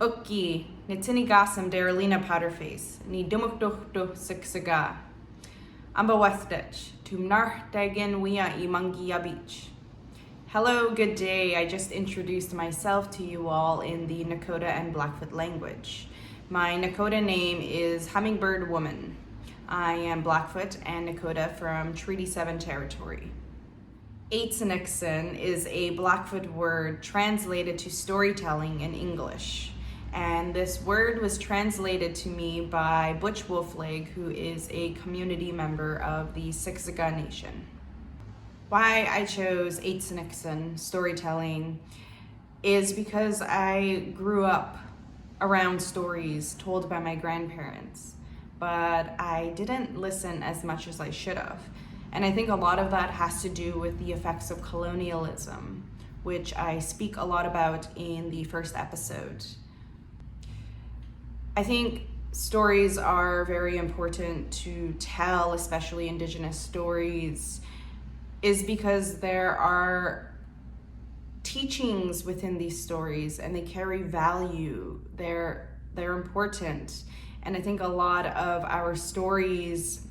Ukki, nitinigasam Darylina Powderface, ni dumukduhduh siksaga. Amba westich, tumnar dagen wia imangia beach. Hello, good day. I just introduced myself to you all in the Nakota and Blackfoot language. My Nakota name is Hummingbird Woman. I am Blackfoot and Nakota from Treaty 7 territory. Aiysiniiksin is a Blackfoot word translated to storytelling in English. And this word was translated to me by Butch Wolfleg, who is a community member of the Siksika Nation. Why I chose Aiysiniiksin storytelling is because I grew up around stories told by my grandparents, but I didn't listen as much as I should have. And I think a lot of that has to do with the effects of colonialism, which I speak a lot about in the first episode. I think stories are very important to tell, especially Indigenous stories, is because there are teachings within these stories and they carry value. They're important. And I think a lot of our stories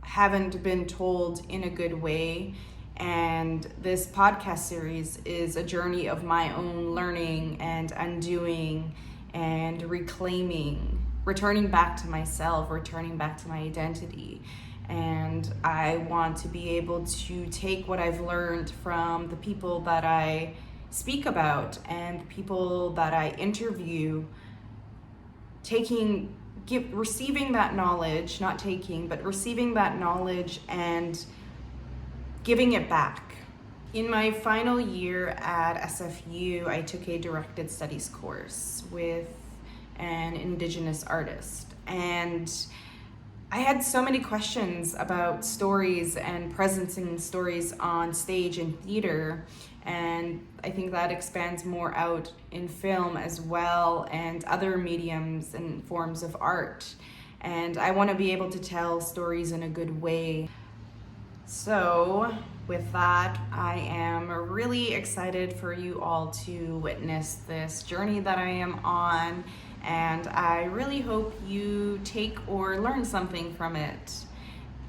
haven't been told in a good way. And this podcast series is a journey of my own learning and undoing and reclaiming, returning back to myself, returning back to my identity. And I want to be able to take what I've learned from the people that I speak about and the people that I interview, receiving that knowledge, receiving that knowledge and giving it back. In my final year at SFU, I took a directed studies course with an Indigenous artist, and I had so many questions about stories and presencing stories on stage and theater, and I think that expands more out in film as well and other mediums and forms of art. And I want to be able to tell stories in a good way. So with that, I am really excited for you all to witness this journey that I am on, and I really hope you take or learn something from it.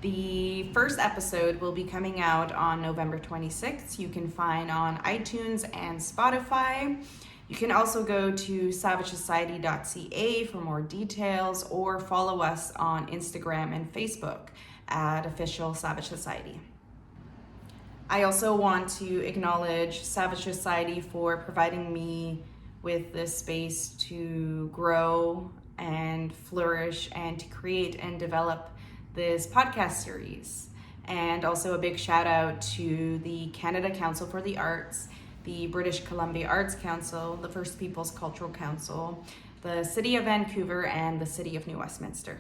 The first episode will be coming out on November 26th. You can find on iTunes and Spotify. You can also go to savagesociety.ca for more details, or follow us on Instagram and Facebook at Official Savage Society. I also want to acknowledge Savage Society for providing me with this space to grow and flourish and to create and develop this podcast series. And also a big shout out to the Canada Council for the Arts, the British Columbia Arts Council, the First Peoples Cultural Council, the City of Vancouver, and the City of New Westminster.